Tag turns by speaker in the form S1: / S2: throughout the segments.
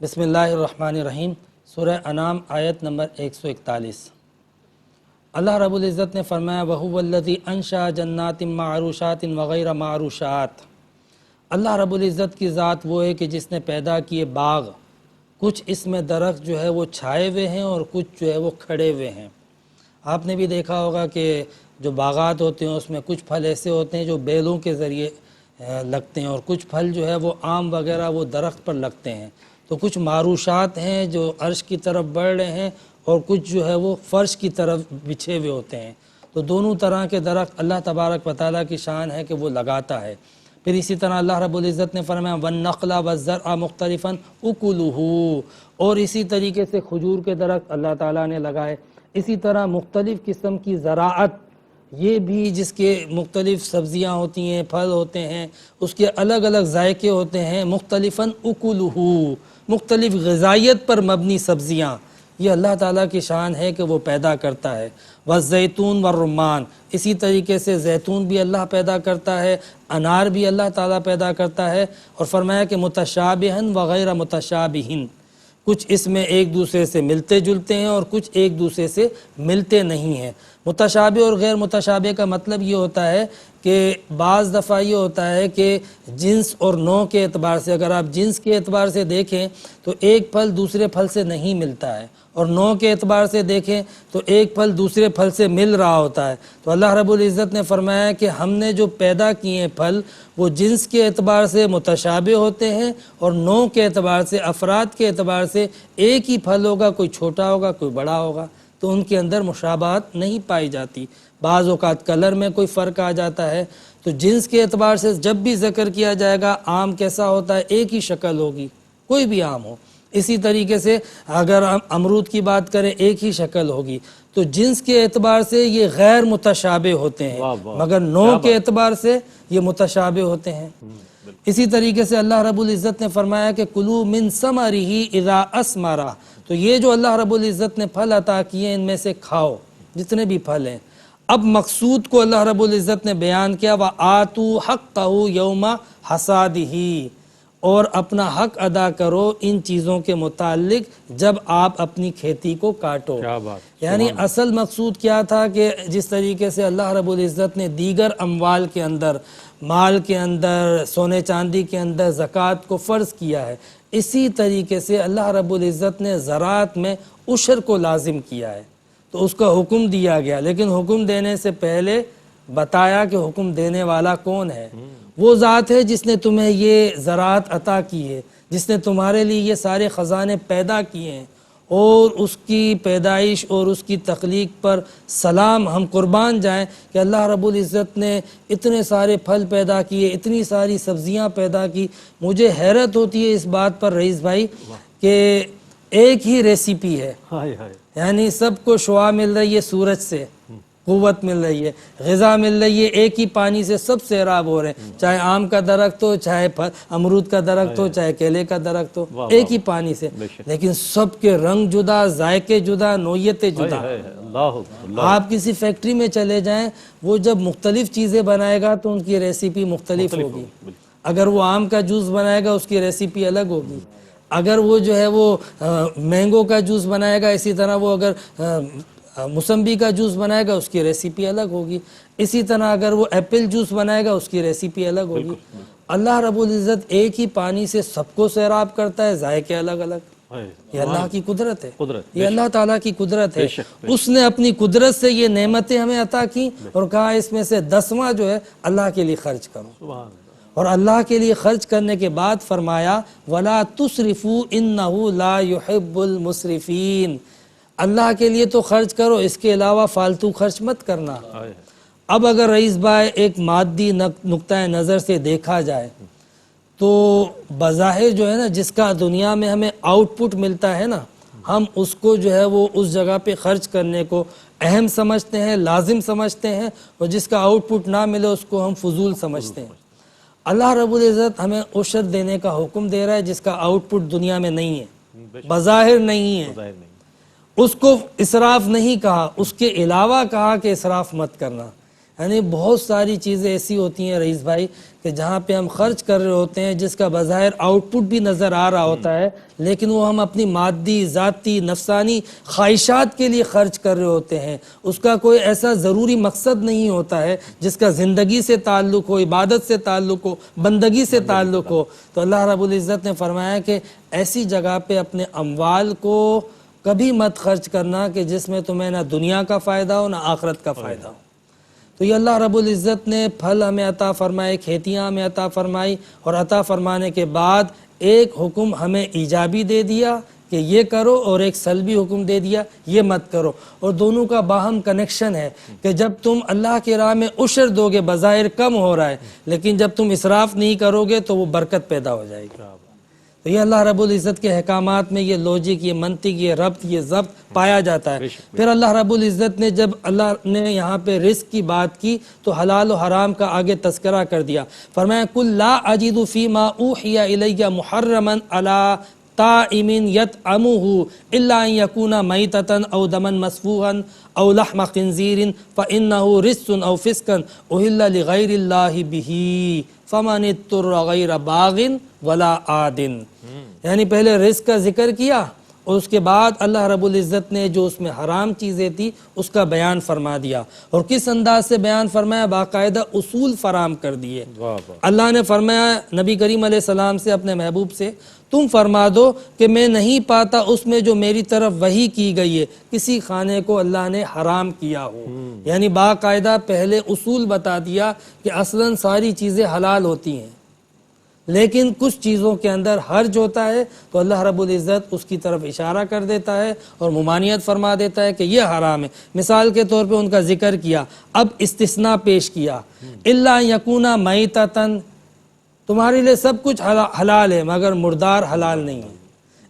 S1: بسم اللہ الرحمن الرحیم۔ سورہ انعام آیت نمبر 141۔ اللہ رب العزت نے فرمایا وَهُوَ الَّذِي أَنشَأَ جَنَّاتٍ مَّعْرُوشَاتٍ وَغَيْرَ مَعْرُوشَاتٍ۔ اللہ رب العزت کی ذات وہ ہے کہ جس نے پیدا کیے باغ، کچھ اس میں درخت جو ہے وہ چھائے ہوئے ہیں اور کچھ جو ہے وہ کھڑے ہوئے ہیں۔ آپ نے بھی دیکھا ہوگا کہ جو باغات ہوتے ہیں اس میں کچھ پھل ایسے ہوتے ہیں جو بیلوں کے ذریعے لگتے ہیں، اور کچھ پھل جو ہے وہ آم وغیرہ وہ درخت پر لگتے ہیں۔ تو کچھ معروشات ہیں جو عرش کی طرف بڑھ رہے ہیں، اور کچھ جو ہے وہ فرش کی طرف بچھے ہوئے ہوتے ہیں۔ تو دونوں طرح کے درخت اللہ تبارک و تعالیٰ کی شان ہے کہ وہ لگاتا ہے۔ پھر اسی طرح اللہ رب العزت نے فرمایا وَالنَّخْلَ وَالزَّرْعَ مُخْتَلِفًا أُكُلُهُ، اور اسی طریقے سے کھجور کے درخت اللہ تعالیٰ نے لگائے۔ اسی طرح مختلف قسم کی زراعت، یہ بھی جس کے مختلف سبزیاں ہوتی ہیں، پھل ہوتے ہیں، اس کے الگ الگ ذائقے ہوتے ہیں۔ مختلفاً اکلہ، مختلف غذائیت پر مبنی سبزیاں، یہ اللہ تعالیٰ کی شان ہے کہ وہ پیدا کرتا ہے۔ والزیتون والرمان، اسی طریقے سے زیتون بھی اللہ پیدا کرتا ہے، انار بھی اللہ تعالیٰ پیدا کرتا ہے۔ اور فرمایا کہ متشابہن وغیر متشابہن، کچھ اس میں ایک دوسرے سے ملتے جلتے ہیں اور کچھ ایک دوسرے سے ملتے نہیں ہیں۔ متشابہ اور غیر متشابہ کا مطلب یہ ہوتا ہے کہ بعض دفعہ یہ ہوتا ہے کہ جنس اور نوع کے اعتبار سے، اگر آپ جنس کے اعتبار سے دیکھیں تو ایک پھل دوسرے پھل سے نہیں ملتا ہے، اور نوع کے اعتبار سے دیکھیں تو ایک پھل دوسرے پھل سے مل رہا ہوتا ہے۔ تو اللہ رب العزت نے فرمایا کہ ہم نے جو پیدا کیے ہیں پھل، وہ جنس کے اعتبار سے متشابہ ہوتے ہیں، اور نوع کے اعتبار سے، افراد کے اعتبار سے ایک ہی پھل ہوگا، کوئی چھوٹا ہوگا کوئی بڑا ہوگا، تو ان کے اندر مشابہت نہیں پائی جاتی۔ بعض اوقات کلر میں کوئی فرق آ جاتا ہے۔ تو جنس کے اعتبار سے جب بھی ذکر کیا جائے گا آم کیسا ہوتا ہے، ایک ہی شکل ہوگی، کوئی بھی آم ہو۔ اسی طریقے سے اگر ہم امرود کی بات کریں ایک ہی شکل ہوگی۔ تو جنس کے اعتبار سے یہ غیر متشابہ ہوتے ہیں، مگر نوع کے اعتبار سے یہ متشابہ ہوتے ہیں۔ اسی طریقے سے اللہ رب العزت نے فرمایا کہ کلوا من ثمرہ اذا اثمر، تو یہ جو اللہ رب العزت نے پھل عطا کیے ان میں سے کھاؤ، جتنے بھی پھل ہیں۔ اب مقصود کو اللہ رب العزت نے بیان کیا وَآتُوا حَقَّهُ يَوْمَ حَصَادِهِ، اور اپنا حق ادا کرو ان چیزوں کے متعلق جب آپ اپنی کھیتی کو کاٹو۔ یعنی اصل مقصود کیا تھا کہ جس طریقے سے اللہ رب العزت نے دیگر اموال کے اندر، مال کے اندر، سونے چاندی کے اندر زکوٰۃ کو فرض کیا ہے، اسی طریقے سے اللہ رب العزت نے زراعت میں عشر کو لازم کیا ہے۔ تو اس کا حکم دیا گیا، لیکن حکم دینے سے پہلے بتایا کہ حکم دینے والا کون ہے۔ وہ ذات ہے جس نے تمہیں یہ زراعت عطا کی ہے، جس نے تمہارے لیے یہ سارے خزانے پیدا کیے ہیں، اور اس کی پیدائش اور اس کی تخلیق پر سلام، ہم قربان جائیں کہ اللہ رب العزت نے اتنے سارے پھل پیدا کیے، اتنی ساری سبزیاں پیدا کی۔ مجھے حیرت ہوتی ہے اس بات پر رئیس بھائی کہ ایک ہی ریسیپی ہے، یعنی سب کو شعاع مل رہی ہے، سورج سے قوت مل رہی ہے، غذا مل رہی ہے، ایک ہی پانی سے سب سیراب ہو رہے ہیں، چاہے آم کا درخت ہو، چاہے امرود کا درخت ہو، چاہے کیلے کا درخت ہو، ایک ہی پانی سے، لیکن سب کے رنگ جدا، ذائقے جدا، نوعیتیں جدا۔ آپ کسی فیکٹری میں چلے جائیں، وہ جب مختلف چیزیں بنائے گا تو ان کی ریسیپی مختلف ہوگی۔ اگر وہ آم کا جوس بنائے گا اس کی ریسیپی الگ ہوگی، اگر وہ جو ہے وہ مینگو کا جوس بنائے گا، اسی طرح وہ اگر موسمبی کا جوس بنائے گا اس کی ریسیپی الگ ہوگی، اسی طرح اگر وہ ایپل جوس بنائے گا اس کی ریسیپی الگ ہوگی۔ اللہ رب العزت ایک ہی پانی سے سب کو سیراب کرتا ہے، ذائقے الگ الگ۔ یہ اللہ کی قدرت ہے، یہ اللہ تعالیٰ کی قدرت ہے۔ اس نے اپنی قدرت سے یہ نعمتیں ہمیں عطا کی اور کہا اس میں سے 10واں جو ہے اللہ کے لیے خرچ کرو، اور اللہ کے لیے خرچ کرنے کے بعد فرمایا وَلَا تُسْرِفُوا إِنَّهُ لَا يُحِبُّ الْمُسْرِفِينَ، اللہ کے لیے تو خرچ کرو، اس کے علاوہ فالتو خرچ مت کرنا۔ اب اگر رئیس بھائی ایک مادی نقطۂ نظر سے دیکھا جائے تو بظاہر جو ہے نا، جس کا دنیا میں ہمیں آؤٹ پٹ ملتا ہے نا، ہم اس کو جو ہے وہ اس جگہ پہ خرچ کرنے کو اہم سمجھتے ہیں، لازم سمجھتے ہیں، اور جس کا آؤٹ پٹ نہ ملے اس کو ہم فضول سمجھتے ہیں۔ اللہ رب العزت ہمیں عشر دینے کا حکم دے رہا ہے جس کا آؤٹ پٹ دنیا میں نہیں ہے، بظاہر نہیں ہے، اس کو اسراف نہیں کہا، اس کے علاوہ کہا کہ اسراف مت کرنا۔ یعنی بہت ساری چیزیں ایسی ہوتی ہیں رئیس بھائی کہ جہاں پہ ہم خرچ کر رہے ہوتے ہیں جس کا بظاہر آؤٹ پٹ بھی نظر آ رہا ہوتا ہے، لیکن وہ ہم اپنی مادی ذاتی نفسانی خواہشات کے لیے خرچ کر رہے ہوتے ہیں، اس کا کوئی ایسا ضروری مقصد نہیں ہوتا ہے جس کا زندگی سے تعلق ہو، عبادت سے تعلق ہو، بندگی سے تعلق ہو۔ تو اللہ رب العزت نے فرمایا کہ ایسی جگہ پہ اپنے اموال کو کبھی مت خرچ کرنا کہ جس میں تمہیں نہ دنیا کا فائدہ ہو نہ آخرت کا فائدہ ہو۔ تو یہ اللہ رب العزت نے پھل ہمیں عطا فرمائے، کھیتیاں ہمیں عطا فرمائی، اور عطا فرمانے کے بعد ایک حکم ہمیں ایجابی دے دیا کہ یہ کرو، اور ایک سلبی حکم دے دیا یہ مت کرو، اور دونوں کا باہم کنیکشن ہے کہ جب تم اللہ کی راہ میں عشر دو گے بظاہر کم ہو رہا ہے، لیکن جب تم اسراف نہیں کرو گے تو وہ برکت پیدا ہو جائے گی۔ تو یہ اللہ رب العزت کے احکامات میں یہ لوجک، یہ منطق، یہ ربط، یہ ضبط پایا جاتا ہے۔ پھر اللہ رب العزت نے جب اللہ نے یہاں پہ رزق کی بات کی تو حلال و حرام کا آگے تذکرہ کر دیا۔ فرمایا قُل لَا أَجِدُ فِي مَا أُوحِيَ إِلَيَّ مُحَرَّمًا عَلَىٰ طَاعِمٍ يَطْعَمُهُ إِلَّا أَن يَكُونَ مَيْتَةً أَوْ دَمًا مَسْفُوحًا أَوْ لَحْمَ خِنزِيرٍ فَإِنَّهُ رِجْسٌ أَوْ فِسْقٌ أُحِلَّ لِغَيْرِ اللَّهِ بِهِ فَمَنِ اضْطُرَّ غَيْرَ بَاغٍ وَلَا عَادٍ۔ یعنی پہلے رزق کا ذکر کیا اور اس کے بعد اللہ رب العزت نے جو اس میں حرام چیزیں تھی اس کا بیان فرما دیا، اور کس انداز سے بیان فرمایا؟ باقاعدہ اصول فراہم کر دیے۔ اللہ نے فرمایا نبی کریم علیہ السلام سے، اپنے محبوب سے، تم فرما دو کہ میں نہیں پاتا اس میں جو میری طرف وحی کی گئی ہے کسی کھانے کو اللہ نے حرام کیا ہو۔ یعنی باقاعدہ پہلے اصول بتا دیا کہ اصلاً ساری چیزیں حلال ہوتی ہیں، لیکن کچھ چیزوں کے اندر حرج ہوتا ہے تو اللہ رب العزت اس کی طرف اشارہ کر دیتا ہے اور ممانعت فرما دیتا ہے کہ یہ حرام ہے۔ مثال کے طور پہ ان کا ذکر کیا، اب استثناء پیش کیا، الا یکونا میتۃ، تمہارے لیے سب کچھ حلال ہے مگر مردار حلال نہیں ہے۔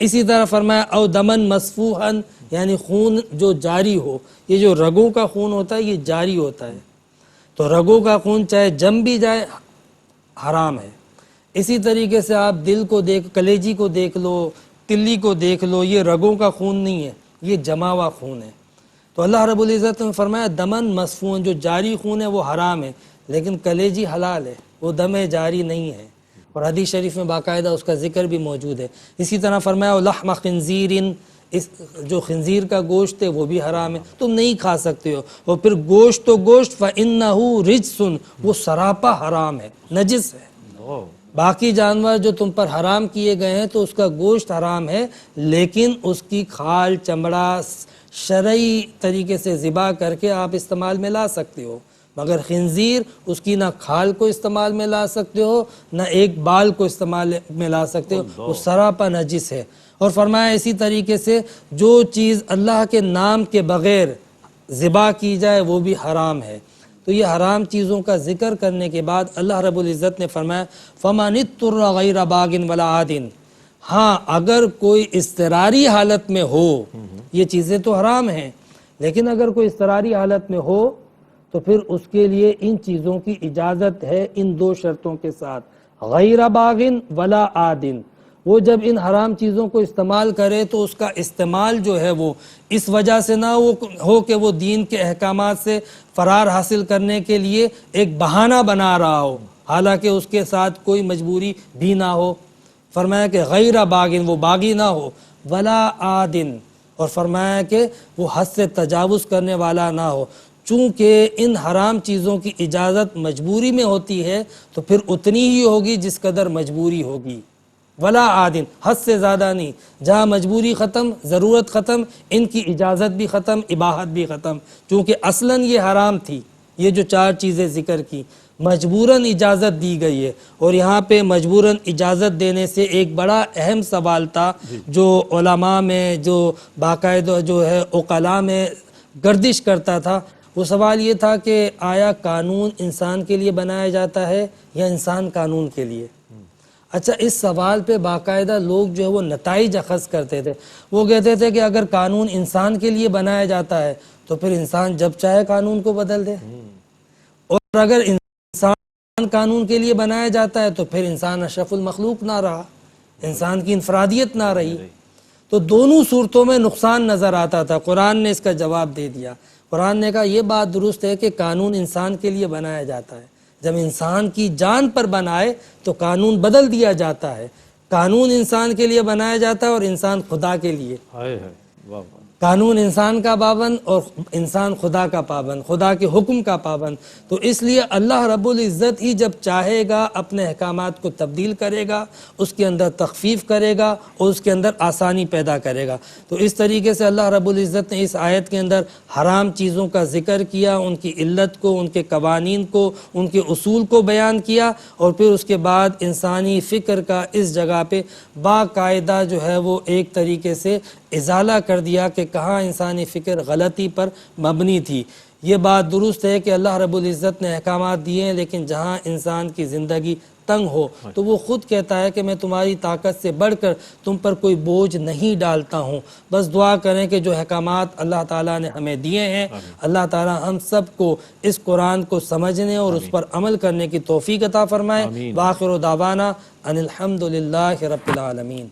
S1: اسی طرح فرمایا او دمن مسفوحا، یعنی خون جو جاری ہو، یہ جو رگوں کا خون ہوتا ہے یہ جاری ہوتا ہے، تو رگوں کا خون چاہے جم بھی جائے حرام ہے۔ اسی طریقے سے آپ دل کو کلیجی کو دیکھ لو، تلی کو دیکھ لو، یہ رگوں کا خون نہیں ہے، یہ جمع ہوا خون ہے۔ تو اللہ رب العزت نے فرمایا دمن مسفون، جو جاری خون ہے وہ حرام ہے، لیکن کلیجی حلال ہے، وہ دم جاری نہیں ہے، اور حدیث شریف میں باقاعدہ اس کا ذکر بھی موجود ہے۔ اسی طرح فرمایا لحم خنزیر، جو خنزیر کا گوشت ہے وہ بھی حرام ہے، تم نہیں کھا سکتے ہو۔ اور پھر گوشت تو گوشت، فَإِنَّهُ رِجْسٌ، وہ سراپا حرام ہے، نجس ہے۔ باقی جانور جو تم پر حرام کیے گئے ہیں تو اس کا گوشت حرام ہے، لیکن اس کی کھال چمڑا شرعی طریقے سے ذبح کر کے آپ استعمال میں لا سکتے ہو، مگر خنزیر اس کی نہ کھال کو استعمال میں لا سکتے ہو نہ ایک بال کو استعمال میں لا سکتے ہو، وہ سراپا نجس ہے۔ اور فرمایا اسی طریقے سے جو چیز اللہ کے نام کے بغیر ذبح کی جائے وہ بھی حرام ہے۔ تو یہ حرام چیزوں کا ذکر کرنے کے بعد اللہ رب العزت نے فرمایا فَمَنِ اضْطُرَّ غَيْرَ بَاغٍ وَلَا عَادٍ، ہاں اگر کوئی اضطراری حالت میں ہو، یہ چیزیں تو حرام ہیں، لیکن اگر کوئی اضطراری حالت میں ہو تو پھر اس کے لیے ان چیزوں کی اجازت ہے ان دو شرطوں کے ساتھ، غیر باغن ولا عادن۔ وہ جب ان حرام چیزوں کو استعمال کرے تو اس کا استعمال جو ہے وہ اس وجہ سے نہ ہو کہ وہ دین کے احکامات سے فرار حاصل کرنے کے لیے ایک بہانہ بنا رہا ہو، حالانکہ اس کے ساتھ کوئی مجبوری بھی نہ ہو۔ فرمایا کہ غیر باغن، وہ باغی نہ ہو، ولا عادن، اور فرمایا کہ وہ حد سے تجاوز کرنے والا نہ ہو۔ چونکہ ان حرام چیزوں کی اجازت مجبوری میں ہوتی ہے تو پھر اتنی ہی ہوگی جس قدر مجبوری ہوگی، ولا عادن، حد سے زیادہ نہیں۔ جہاں مجبوری ختم، ضرورت ختم، ان کی اجازت بھی ختم، اباحت بھی ختم، چونکہ اصلاً یہ حرام تھی۔ یہ جو چار چیزیں ذکر کی مجبوراً اجازت دی گئی ہے، اور یہاں پہ مجبوراً اجازت دینے سے ایک بڑا اہم سوال تھا جو علماء میں، جو باقاعدہ جو ہے عقلاء میں گردش کرتا تھا۔ وہ سوال یہ تھا کہ آیا قانون انسان کے لیے بنایا جاتا ہے یا انسان قانون کے لیے؟ اچھا، اس سوال پہ باقاعدہ لوگ جو ہے وہ نتائج اخذ کرتے تھے۔ وہ کہتے تھے کہ اگر قانون انسان کے لیے بنایا جاتا ہے تو پھر انسان جب چاہے قانون کو بدل دے، اور اگر انسان قانون کے لیے بنایا جاتا ہے تو پھر انسان اشرف المخلوق نہ رہا، انسان کی انفرادیت نہ رہی۔ تو دونوں صورتوں میں نقصان نظر آتا تھا۔ قرآن نے اس کا جواب دے دیا۔ قرآن نے کہا یہ بات درست ہے کہ قانون انسان کے لیے بنایا جاتا ہے، جب انسان کی جان پر بنائے تو قانون بدل دیا جاتا ہے۔ قانون انسان کے لیے بنایا جاتا ہے اور انسان خدا کے لیے۔ قانون انسان کا پابند اور انسان خدا کا پابند، خدا کے حکم کا پابند۔ تو اس لیے اللہ رب العزت ہی جب چاہے گا اپنے احکامات کو تبدیل کرے گا، اس کے اندر تخفیف کرے گا اور اس کے اندر آسانی پیدا کرے گا۔ تو اس طریقے سے اللہ رب العزت نے اس آیت کے اندر حرام چیزوں کا ذکر کیا، ان کی علت کو، ان کے قوانین کو، ان کے اصول کو بیان کیا، اور پھر اس کے بعد انسانی فکر کا اس جگہ پہ باقاعدہ جو ہے وہ ایک طریقے سے ازالہ کر دیا کہ کہاں انسانی فکر غلطی پر مبنی تھی۔ یہ بات درست ہے کہ اللہ رب العزت نے احکامات دیے ہیں، لیکن جہاں انسان کی زندگی تنگ ہو تو وہ خود کہتا ہے کہ میں تمہاری طاقت سے بڑھ کر تم پر کوئی بوجھ نہیں ڈالتا ہوں۔ بس دعا کریں کہ جو احکامات اللہ تعالیٰ نے ہمیں دیے ہیں، اللہ تعالیٰ ہم سب کو اس قرآن کو سمجھنے اور اس پر عمل کرنے کی توفیق عطا فرمائے۔ وآخر دعوانا ان الحمد للہ رب العالمین۔